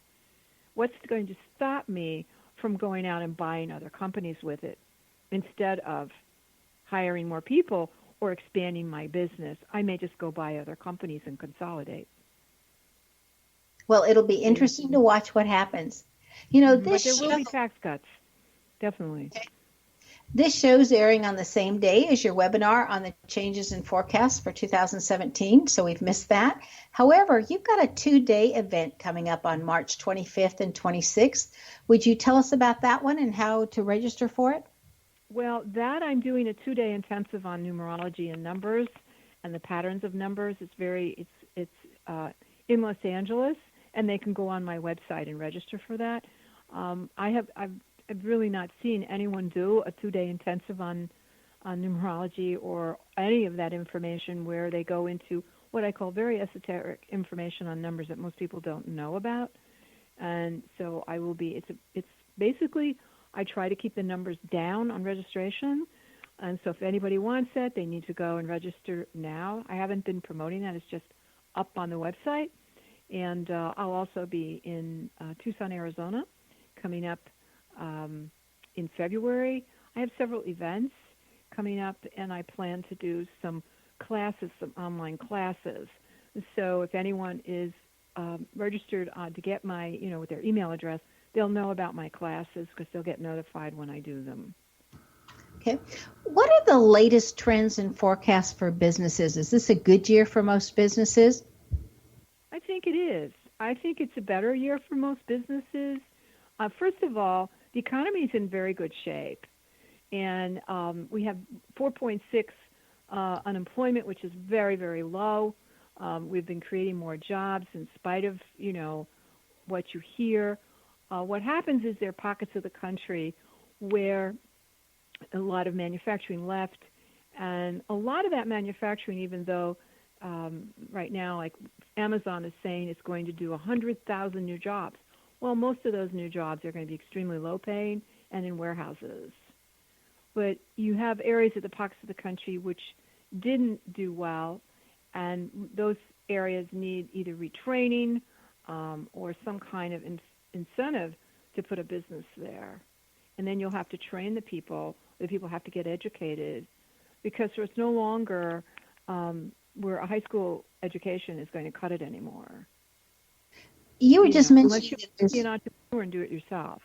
Speaker 5: what's going to stop me from going out and buying other companies with it instead of hiring more people or expanding my business? I may just go buy other companies and consolidate.
Speaker 4: Well, it'll be interesting to watch what happens.
Speaker 5: But there will be tax cuts, definitely.
Speaker 4: This show's airing on the same day as your webinar on the changes in forecasts for 2017, so we've missed that. However, you've got a 2-day event coming up on March 25th and 26th. Would you tell us about that one and how to register for it?
Speaker 5: Well, that I'm doing a 2-day intensive on numerology and numbers and the patterns of numbers. It's in Los Angeles, and they can go on my website and register for that. I've really not seen anyone do a 2-day intensive on numerology or any of that information where they go into what I call very esoteric information on numbers that most people don't know about. And so I will be, it's basically, I try to keep the numbers down on registration. And so if anybody wants it, they need to go and register now. I haven't been promoting that. It's just up on the website. And I'll also be in Tucson, Arizona, coming up in February. I have several events coming up, and I plan to do some classes, some online classes. So if anyone is registered to get my, with their email address, they'll know about my classes because they'll get notified when I do them.
Speaker 4: Okay. What are the latest trends and forecasts for businesses? Is this a good year for most businesses?
Speaker 5: I think it is. I think it's a better year for most businesses. First of all, the economy is in very good shape, and we have 4.6 unemployment, which is very, very low. We've been creating more jobs in spite of, what you hear. What happens is there are pockets of the country where a lot of manufacturing left, and a lot of that manufacturing, even though right now, like Amazon is saying it's going to do 100,000 new jobs. Well, most of those new jobs are going to be extremely low paying and in warehouses. But you have areas of the pockets of the country which didn't do well, and those areas need either retraining or some kind of incentive to put a business there. And then you'll have to train the people have to get educated, because it's no longer where a high school education is going to cut it anymore.
Speaker 4: You were just mentioning
Speaker 5: unless you're an entrepreneur and do it yourself.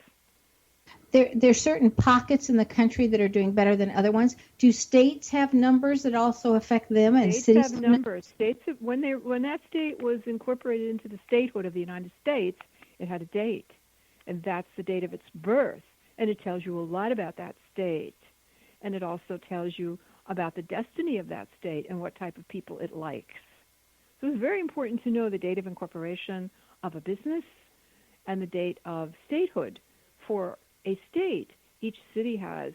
Speaker 4: There's certain pockets in the country that are doing better than other ones. Do states have numbers that also affect them? And
Speaker 5: States have numbers. States, when that state was incorporated into the statehood of the United States, it had a date, and that's the date of its birth, and it tells you a lot about that state, and it also tells you about the destiny of that state and what type of people it likes. So it's very important to know the date of incorporation of a business and the date of statehood for a state. Each city has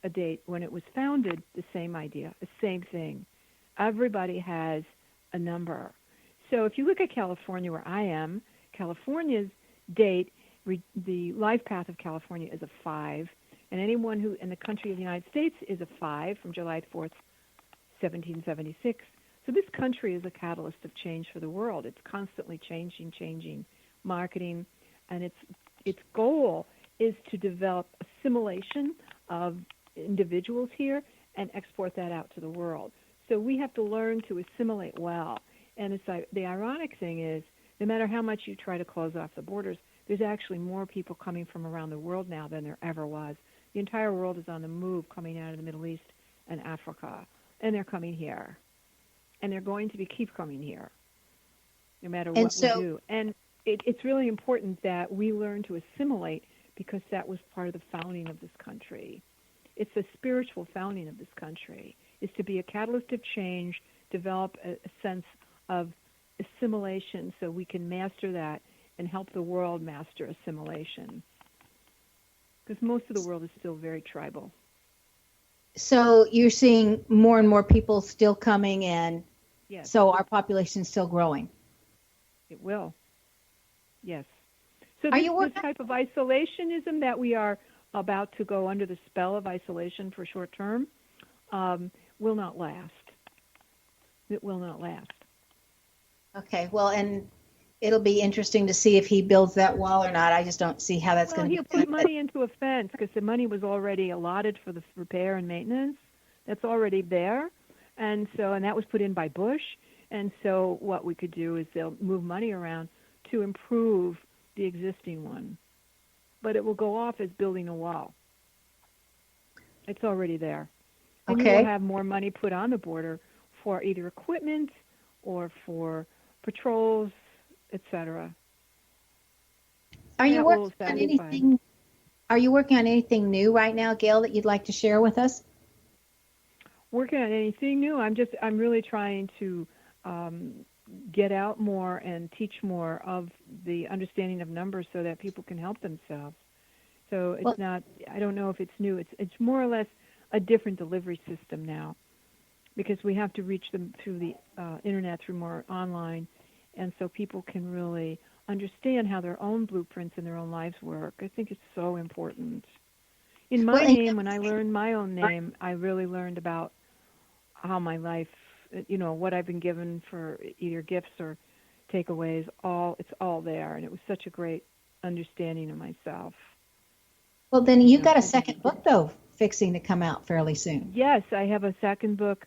Speaker 5: a date when it was founded, the same idea, the same thing. Everybody has a number. So if you look at California, where I am, California's date, the life path of California is a 5, and anyone who in the country of the United States is a 5 from July 4th, 1776. So this country is a catalyst of change for the world. It's constantly changing, marketing, and its goal is to develop assimilation of individuals here and export that out to the world. So we have to learn to assimilate well. And the ironic thing is No matter how much you try to close off the borders, there's actually more people coming from around the world now than there ever was. The entire world is on the move, coming out of the Middle East and Africa, and they're coming here. And they're going to keep coming here, no matter what we do. And it's really important that we learn to assimilate, because that was part of the founding of this country. It's the spiritual founding of this country, is to be a catalyst of change, develop a sense of assimilation so we can master that and help the world master assimilation. Because most of the world is still very tribal.
Speaker 4: So you're seeing more and more people still coming in.
Speaker 5: Yes.
Speaker 4: So our population is still growing.
Speaker 5: It will. Yes. So this type of isolationism that we are about to go under the spell of isolation for short term will not last. It will not last.
Speaker 4: Okay. Well, and it'll be interesting to see if he builds that wall or not. I just don't see how that's going to be.
Speaker 5: He'll put money into a fence, because the money was already allotted for the repair and maintenance. That's already there. And that was put in by Bush. And so what we could do is they'll move money around to improve the existing one. But it will go off as building a wall. It's already there. And you will have more money put on the border for either equipment or for patrols, etc.
Speaker 4: Are you working on anything? Are you working on anything new right now, Gail, that you'd like to share with us?
Speaker 5: Working on anything new? I'm really trying to get out more and teach more of the understanding of numbers so that people can help themselves. So it's not. I don't know if it's new. It's more or less a different delivery system now, because we have to reach them through the internet, through more online, and so people can really understand how their own blueprints and their own lives work. I think it's so important. In my name, when I learned my own name, I really learned about how my life, what I've been given for either gifts or takeaways. It's all there, and it was such a great understanding of myself.
Speaker 4: Well, then you've got a second book, though, fixing to come out fairly soon.
Speaker 5: Yes, I have a second book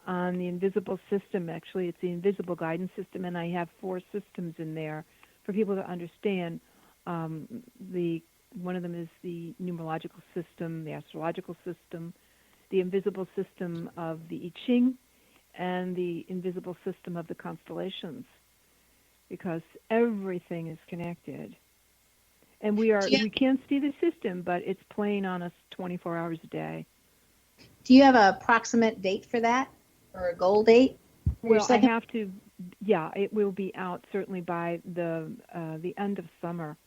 Speaker 5: on the invisible system. Actually, it's the invisible guidance system, and I have 4 systems in there for people to understand. One of them is the numerological system, the astrological system, the invisible system of the I Ching, and the invisible system of the constellations, because everything is connected. And we can't see the system, but it's playing on us 24 hours a day.
Speaker 4: Do you have an approximate date for that, or a goal date?
Speaker 5: Well, I have to. Yeah, it will be out certainly by the end of summer.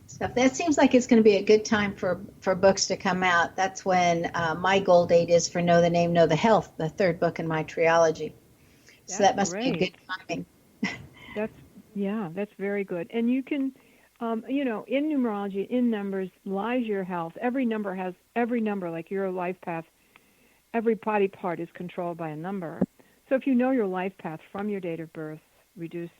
Speaker 4: So that seems like it's going to be a good time for books to come out. That's when my goal date is for Know the Name, Know the Health, the 3rd book in my trilogy. So that must be a good timing.
Speaker 5: That's very good. And you can, in numerology, in numbers, lies your health. Every number, like your life path, every body part is controlled by a number. So if you know your life path from your date of birth, reduced,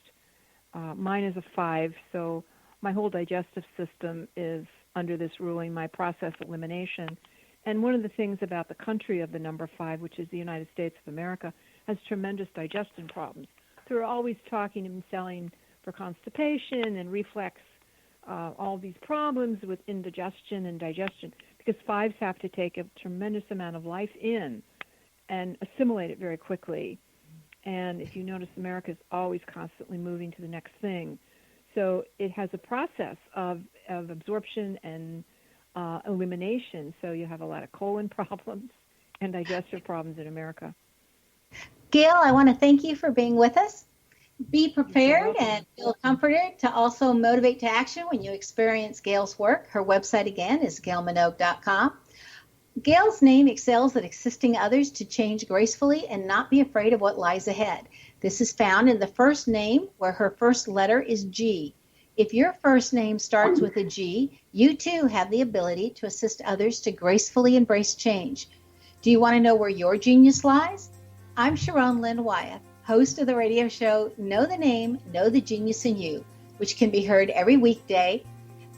Speaker 5: mine is a 5, so my whole digestive system is under this ruling, my process elimination. And one of the things about the country of the number 5, which is the United States of America, has tremendous digestion problems. So we're always talking and selling for constipation and reflux, all these problems with indigestion and digestion, because 5s have to take a tremendous amount of life in and assimilate it very quickly. And if you notice, America is always constantly moving to the next thing. So it has a process of absorption and elimination. So you have a lot of colon problems and digestive problems in America.
Speaker 4: Gail, I want to thank you for being with us. Be prepared and feel comforted to also motivate to action when you experience Gail's work. Her website, again, is gailminogue.com. Gail's name excels at assisting others to change gracefully and not be afraid of what lies ahead. This is found in the first name, where her first letter is G. If your first name starts with a G, you too have the ability to assist others to gracefully embrace change. Do you want to know where your genius lies? I'm Sharon Lynn Wyeth, host of the radio show Know the Name, Know the Genius in You, which can be heard every weekday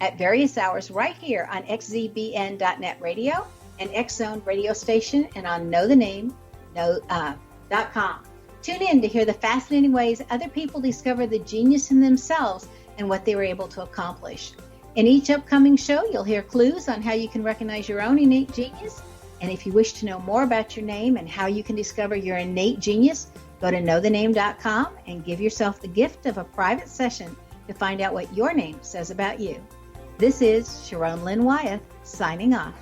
Speaker 4: at various hours right here on xzbn.net radio and X Zone radio station, and on knowthename.com. Tune in to hear the fascinating ways other people discover the genius in themselves and what they were able to accomplish. In each upcoming show, you'll hear clues on how you can recognize your own innate genius. And if you wish to know more about your name and how you can discover your innate genius, go to knowthename.com and give yourself the gift of a private session to find out what your name says about you. This is Sharon Lynn Wyeth signing off.